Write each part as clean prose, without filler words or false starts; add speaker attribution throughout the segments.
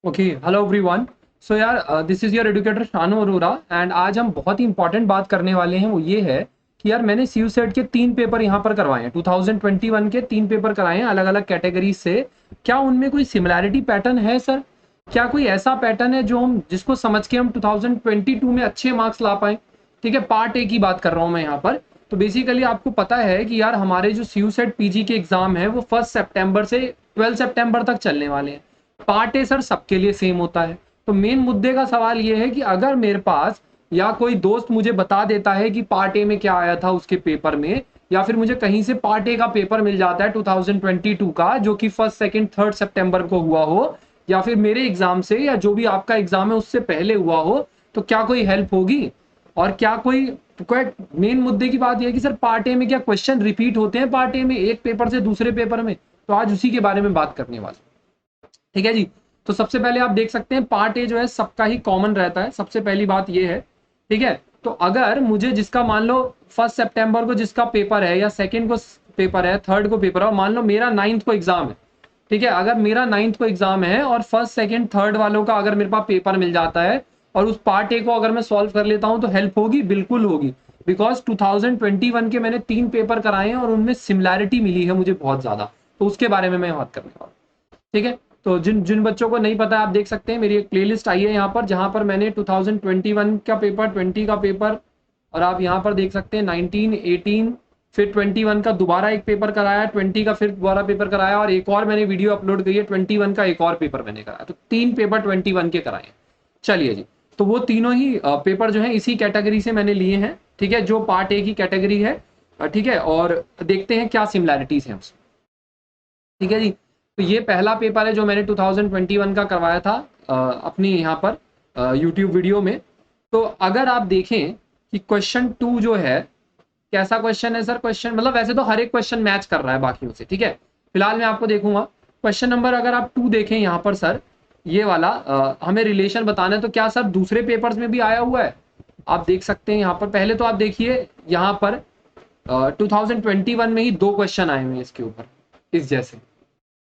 Speaker 1: Okay, hello everyone. So यार, this is your educator Shanu Arora and आज हम बहुत ही इंपॉर्टेंट बात करने वाले हैं। वो ये है कि यार मैंने सीयू सेट के 3 पेपर यहाँ पर करवाए हैं। 2021 के 3 पेपर कराए हैं अलग अलग कैटेगरीज से। क्या उनमें कोई सिमिलैरिटी पैटर्न है सर? क्या कोई ऐसा पैटर्न है जो हम जिसको समझ के हम 2022 में अच्छे मार्क्स ला पाए? ठीक है, पार्ट ए की बात कर रहा हूँ मैं यहाँ पर। तो बेसिकली आपको पता है कि यार हमारे जो सीयू सेट पीजी के एग्जाम है वो 1 सितंबर से 12 सितंबर तक चलने वाले हैं। पार्ट ए सर सबके लिए सेम होता है। तो मेन मुद्दे का सवाल ये है कि अगर मेरे पास या कोई दोस्त मुझे बता देता है कि पार्ट ए में क्या आया था उसके पेपर में, या फिर मुझे कहीं से पार्ट ए का पेपर मिल जाता है 2022 का जो कि 1, 2, 3 सितंबर को हुआ हो, या फिर मेरे एग्जाम से या जो भी आपका एग्जाम है उससे पहले हुआ हो, तो क्या कोई हेल्प होगी? और क्या कोई मेन मुद्दे की बात यह है कि सर पार्ट ए में क्या क्वेश्चन रिपीट होते हैं पार्ट ए में एक पेपर से दूसरे पेपर में? तो आज उसी के बारे में बात करने वाले। ठीक है जी। तो सबसे पहले आप देख सकते हैं पार्ट ए जो है सबका ही कॉमन रहता है। सबसे पहली बात ये है, ठीक है। तो अगर मुझे जिसका मान लो 1 सितंबर को जिसका पेपर है, या सेकंड को पेपर है, थर्ड को पेपर है, और मान लो मेरा 9th को एग्जाम है। ठीक है, अगर मेरा 9th को एग्जाम है और फर्स्ट सेकंड थर्ड वालों का अगर मेरे पास पेपर मिल जाता है और उस पार्ट ए को अगर मैं सॉल्व कर लेता हूं तो हेल्प होगी, बिल्कुल होगी। बिकॉज 2021 के मैंने 3 पेपर कराए हैं और उनमें सिमिलैरिटी मिली है मुझे बहुत ज्यादा। तो उसके बारे में मैं बात करने वाला हूं। ठीक है। तो जिन जिन बच्चों को नहीं पता, आप देख सकते हैं मेरी एक प्लेलिस्ट आई है यहाँ पर, जहाँ पर मैंने 2021 का पेपर, 20 का पेपर, और आप यहाँ पर देख सकते हैं 19, 18, फिर 21 का दोबारा एक पेपर कराया, 20 का फिर दोबारा पेपर कराया, और एक और मैंने वीडियो अपलोड करी है 21 का एक और पेपर मैंने कराया। तो 3 पेपर 21 के कराए। चलिए जी। तो वो तीनों ही पेपर जो है इसी कैटेगरी से मैंने लिए हैं। ठीक है, जो पार्ट ए की कैटेगरी है। ठीक है, और देखते हैं क्या सिमिलैरिटीज हैं उसमें। ठीक है जी। तो ये पहला पेपर है जो मैंने 2021 का करवाया था अपनी यहाँ पर यूट्यूब वीडियो में। तो अगर आप देखें कि क्वेश्चन 2 जो है, कैसा क्वेश्चन है सर? क्वेश्चन मतलब वैसे तो हर एक क्वेश्चन मैच कर रहा है बाकियों से। ठीक है, फिलहाल मैं आपको देखूंगा क्वेश्चन नंबर। अगर आप 2 देखें यहाँ पर सर, ये वाला हमें रिलेशन बताना है। तो क्या सर दूसरे पेपर्स में भी आया हुआ है? आप देख सकते हैं यहाँ पर। पहले तो आप देखिए यहाँ पर 2021 में ही 2 क्वेश्चन आए हुए हैं इसके ऊपर, इस जैसे।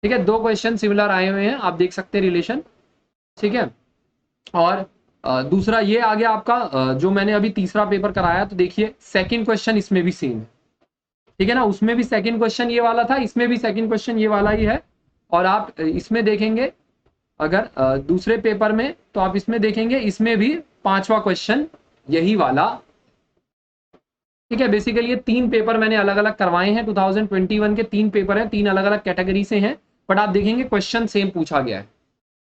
Speaker 1: ठीक है, 2 क्वेश्चन सिमिलर आए हुए हैं, आप देख सकते हैं रिलेशन। ठीक है। और दूसरा ये आ गया आपका जो मैंने अभी तीसरा पेपर कराया, तो देखिए सेकंड क्वेश्चन इसमें भी सेम है। ठीक है ना, उसमें भी सेकंड क्वेश्चन ये वाला था, इसमें भी सेकंड क्वेश्चन ये वाला ही है। और आप इसमें देखेंगे अगर दूसरे पेपर में, तो आप इसमें देखेंगे इसमें भी 5वां क्वेश्चन यही वाला। ठीक है, बेसिकली ये 3 पेपर मैंने अलग अलग करवाए हैं। 2021 के 3 पेपर हैं, 3 अलग अलग कैटेगरी से हैं, बट आप देखेंगे क्वेश्चन सेम पूछा गया है।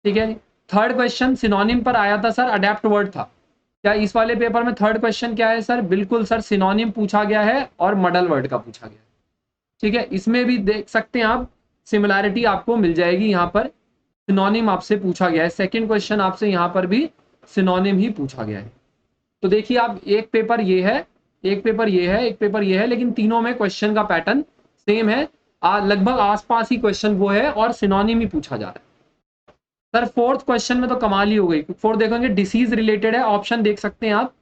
Speaker 1: ठीक है। थर्ड क्वेश्चन सिनोनिम पर आया था सर, अडेप्ट वर्ड था। क्या इस वाले पेपर में थर्ड क्वेश्चन क्या है सर? बिल्कुल सर, सिनोनिम पूछा गया है और मॉडल वर्ड का पूछा गया है। ठीक है, इसमें भी देख सकते हैं आप, सिमिलैरिटी आपको मिल जाएगी। यहाँ पर सिनोनिम आपसे पूछा गया है, सेकंड क्वेश्चन आपसे यहाँ पर भी सिनोनिम ही पूछा गया है। तो देखिए आप, एक पेपर ये है, एक पेपर ये है, एक पेपर ये है, लेकिन तीनों में क्वेश्चन का पैटर्न सेम है। लगभग आसपास ही क्वेश्चन वो है और सिनोनिम ही पूछा जा रहा है। सर फोर्थ क्वेश्चन में तो कमाल ही हो गई। फोर्थ देखेंगे डिसीज रिलेटेड है, ऑप्शन देख सकते हैं आप।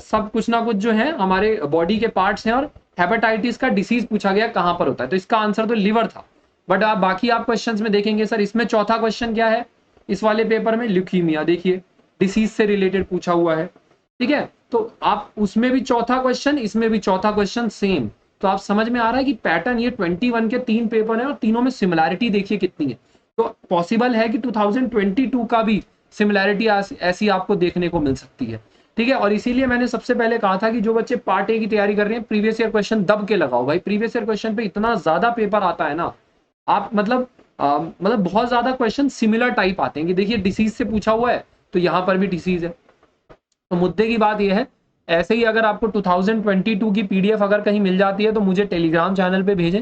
Speaker 1: सब कुछ ना कुछ जो है हमारे बॉडी के पार्ट्स हैं, और हेपेटाइटिस का डिसीज पूछा गया कहां पर होता है, तो इसका आंसर तो लिवर था। बट आप बाकी आप क्वेश्चंस में देखेंगे सर, इसमें चौथा क्वेश्चन क्या है इस वाले पेपर में? ल्यूकीमिया। देखिए डिसीज से रिलेटेड पूछा हुआ है। ठीक है, तो आप उसमें भी चौथा क्वेश्चन, इसमें भी चौथा क्वेश्चन सेम। तो आप समझ में आ रहा है कि पैटर्न ये 21 के 3 पेपर है और तीनों में सिमिलैरिटी देखिए कितनी है। तो पॉसिबल है कि 2022 का भी सिमिलैरिटी ऐसी आपको देखने को मिल सकती है। ठीक है, और इसीलिए मैंने सबसे पहले कहा था कि जो बच्चे पार्ट ए की तैयारी कर रहे हैं, प्रीवियस ईयर क्वेश्चन दब के लगाओ भाई। प्रीवियस ईयर क्वेश्चन पे इतना ज्यादा पेपर आता है ना, आप मतलब बहुत ज्यादा क्वेश्चन सिमिलर टाइप आते हैं कि देखिए डिसीज से पूछा हुआ है तो यहाँ पर भी डिसीज है। तो मुद्दे की बात यह है, ऐसे ही अगर आपको 2022 की पीडीएफ अगर कहीं मिल जाती है तो मुझे टेलीग्राम चैनल पे भेजें।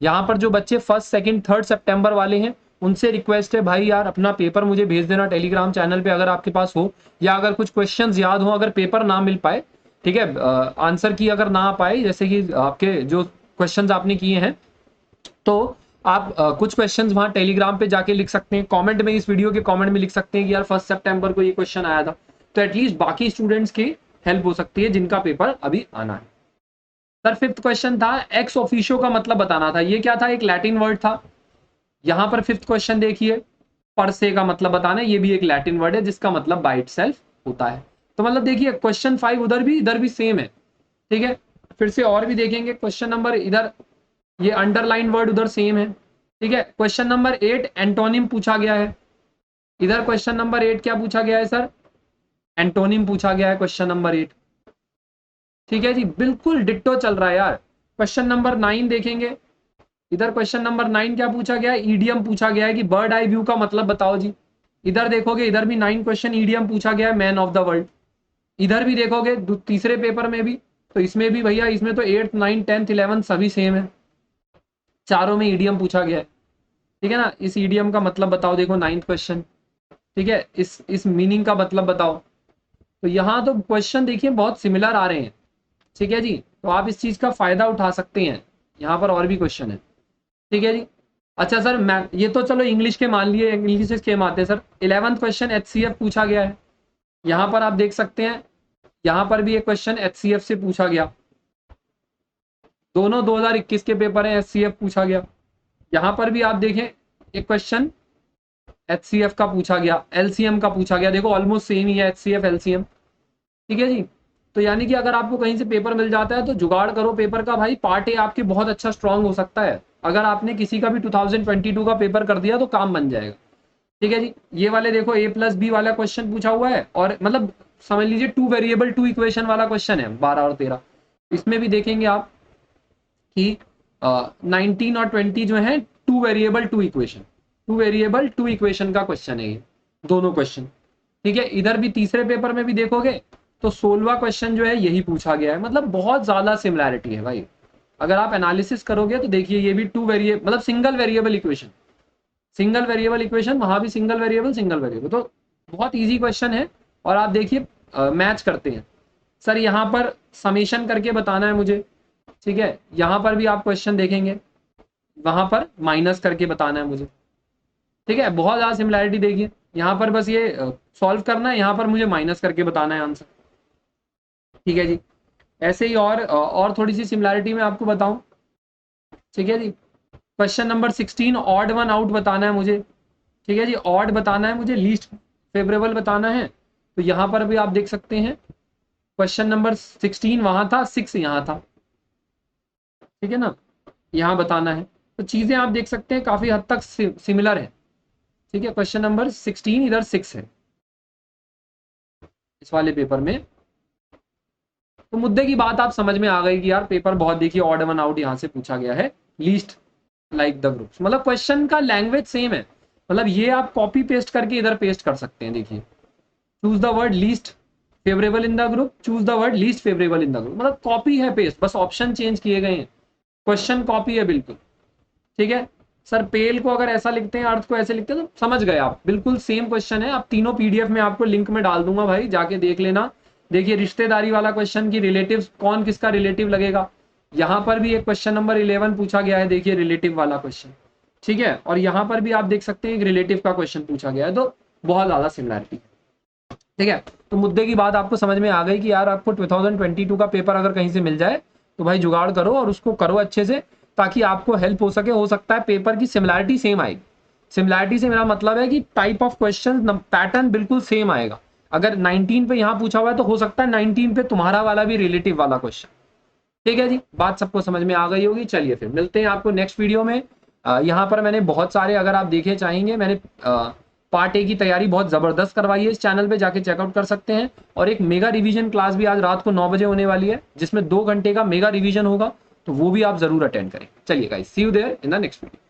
Speaker 1: यहाँ पर जो बच्चे 1, 2, 3 सितंबर वाले हैं उनसे रिक्वेस्ट है भाई यार अपना पेपर मुझे भेज देना टेलीग्राम चैनल पे अगर आपके पास हो, या अगर कुछ क्वेश्चंस याद हो, अगर पेपर ना मिल पाए, ठीक है, आंसर की अगर ना आ पाए, जैसे कि आपके जो क्वेश्चंस आपने किए हैं, तो आप कुछ क्वेश्चंस वहां टेलीग्राम पे जाके लिख सकते हैं, कमेंट में, इस वीडियो के कमेंट में लिख सकते हैं कि यार 1 सितंबर को ये क्वेश्चन आया था। तो एटलीस्ट बाकी स्टूडेंट्स की हेल्प हो सकती है जिनका पेपर अभी आना है। सर फिफ्थ क्वेश्चन था एक्स ऑफिशियो का मतलब बताना था। ये क्या था? एक लैटिन वर्ड था। यहां पर फिफ्थ क्वेश्चन देखिए, पर से का मतलब बताना है, ये भी एक लैटिन वर्ड है जिसका मतलब बाय इटसेल्फ होता है। तो मतलब देखिए क्वेश्चन 5 उधर भी इधर भी सेम है, ठीक है। फिर से और भी देखेंगे क्वेश्चन नंबर, इधर ये अंडरलाइन वर्ड उधर सेम है, ठीक है। क्वेश्चन नंबर 8 एंटोनिम पूछा गया है, इधर क्वेश्चन नंबर 8 क्या पूछा गया है सर, एंटोनिम पूछा गया है क्वेश्चन नंबर 8, ठीक है जी, बिल्कुल डिट्टो चल रहा है यार। क्वेश्चन नंबर 9 देखेंगे, इधर क्वेश्चन नंबर 9 क्या पूछा गया है, ईडियम पूछा गया है कि बर्ड आई व्यू का मतलब बताओ जी। इधर देखोगे इधर भी 9 क्वेश्चन ईडियम पूछा गया है, मैन ऑफ द वर्ल्ड। इधर भी देखोगे तीसरे पेपर में भी, तो इसमें भी भैया इसमें तो 8th 9th 10th 11th सभी सेम है, चारों में ईडियम पूछा गया है, ठीक है ना। इस ईडियम का मतलब बताओ, देखो 9th क्वेश्चन, ठीक है। इस मीनिंग का मतलब बताओ। तो यहाँ तो क्वेश्चन देखिए बहुत सिमिलर आ रहे हैं, ठीक है जी। तो आप इस चीज का फायदा उठा सकते हैं, यहाँ पर और भी क्वेश्चन है, ठीक है जी। अच्छा सर मैं ये तो चलो इंग्लिश के मान लिए, इंग्लिश से स्केम आते हैं सर। 11th क्वेश्चन HCF पूछा गया है, यहाँ पर आप देख सकते हैं, यहाँ पर भी एक क्वेश्चन HCF से पूछा गया, दोनों 2021 के पेपर है, HCF पूछा गया। यहाँ पर भी आप देखें एक क्वेश्चन HCF का पूछा गया, LCM का पूछा गया, देखो ऑलमोस्ट सेम ही है HCF LCM, ठीक है जी। तो यानी कि अगर आपको कहीं से पेपर मिल जाता है तो जुगाड़ करो पेपर का भाई, पार्ट ए आपके बहुत अच्छा स्ट्रांग हो सकता है। अगर आपने किसी का भी 2022 का पेपर कर दिया तो काम बन जाएगा, ठीक है जी। ये वाले देखो A+B वाला क्वेश्चन पूछा हुआ है, और मतलब समझ लीजिए 2 वेरिएबल 2 इक्वेशन वाला क्वेश्चन है 12 और 13। इसमें भी देखेंगे आप कि 19 और 20 जो है 2 वेरिएबल 2 इक्वेशन, 2 वेरिएबल 2 इक्वेशन का क्वेश्चन है ये दोनों क्वेश्चन, ठीक है। इधर भी तीसरे पेपर में भी देखोगे तो 16वां क्वेश्चन जो है यही पूछा गया है, मतलब बहुत ज्यादा सिमिलैरिटी है भाई। अगर आप एनालिसिस करोगे तो देखिए ये भी 2 वेरिएबल मतलब single variable equation, single variable equation, वहां भी सिंगल वेरिएबल सिंगल वेरिएबल, तो बहुत इजी क्वेश्चन है। और आप देखिए मैच करते हैं सर, यहाँ पर समेशन करके बताना है मुझे, ठीक है। यहाँ पर भी आप क्वेश्चन देखेंगे, वहां पर माइनस करके बताना है मुझे, ठीक है। बहुत ज्यादा सिमिलैरिटी देखिए, यहाँ पर बस ये सॉल्व करना है, यहाँ पर मुझे माइनस करके बताना है आंसर, ठीक है जी। ऐसे ही और थोड़ी सी सिमिलैरिटी मैं आपको बताऊं, ठीक है जी। Question number 16 odd one out बताना है मुझे, ठीक है जी। ऑड बताना है मुझे, लीस्ट फेवरेबल बताना है। तो यहाँ पर भी आप देख सकते हैं क्वेश्चन नंबर 16 वहां था, 6 यहाँ था, ठीक है ना, यहाँ बताना है। तो चीजें आप देख सकते हैं काफी हद तक सिमिलर है, ठीक है। क्वेश्चन नंबर 16 इधर 6 है इस वाले पेपर में। तो मुद्दे की बात आप समझ में आ गई कि यार पेपर बहुत देखिए ऑड वन आउट यहाँ से पूछा गया है, लीस्ट लाइक द ग्रुप्स, मतलब क्वेश्चन का लैंग्वेज सेम है, मतलब ये आप कॉपी पेस्ट करके इधर पेस्ट कर सकते हैं। देखिए choose the word least favourable in the group, choose the word least favourable in the group, मतलब कॉपी है पेस्ट, बस ऑप्शन चेंज किए गए हैं, क्वेश्चन कॉपी है बिल्कुल, ठीक है। सर पेल को अगर ऐसा लिखते हैं, अर्थ को ऐसे लिखते हैं, तो समझ गए आप, बिल्कुल सेम क्वेश्चन है। आप तीनों PDF में आपको लिंक में डाल दूंगा भाई, जाके देख लेना। देखिए रिश्तेदारी वाला क्वेश्चन की रिलेटिव कौन किसका रिलेटिव लगेगा, यहाँ पर भी एक क्वेश्चन नंबर 11 पूछा गया है, देखिए रिलेटिव वाला क्वेश्चन, ठीक है। और यहाँ पर भी आप देख सकते हैं एक रिलेटिव का क्वेश्चन पूछा गया है, तो बहुत ज्यादा सिमिलैरिटी, ठीक है। तो मुद्दे की बात आपको समझ में आ गई कि यार आपको 2022 का पेपर अगर कहीं से मिल जाए तो भाई जुगाड़ करो और उसको करो अच्छे से, ताकि आपको हेल्प हो सके। हो सकता है पेपर की सिमिलैरिटी सेम आएगी, सिमिलैरिटी से मेरा मतलब है कि टाइप ऑफ क्वेश्चन पैटर्न बिल्कुल सेम आएगा। अगर 19 पे यहाँ पूछा हुआ है तो हो सकता है 19 पे तुम्हारा वाला भी रिलेटिव वाला क्वेश्चन, ठीक है जी। बात सबको समझ में आ गई होगी। चलिए फिर मिलते हैं आपको नेक्स्ट वीडियो में। यहाँ पर मैंने बहुत सारे, अगर आप देखे चाहेंगे, मैंने पार्ट ए की तैयारी बहुत जबरदस्त करवाई है, इस चैनल पे जाके चेकआउट कर सकते हैं। और एक मेगा रिवीजन क्लास भी आज रात को 9 बजे होने वाली है, जिसमें 2 घंटे का मेगा रिवीजन होगा, तो वो भी आप जरूर अटेंड करें। चलिए guys, see you there in the next video.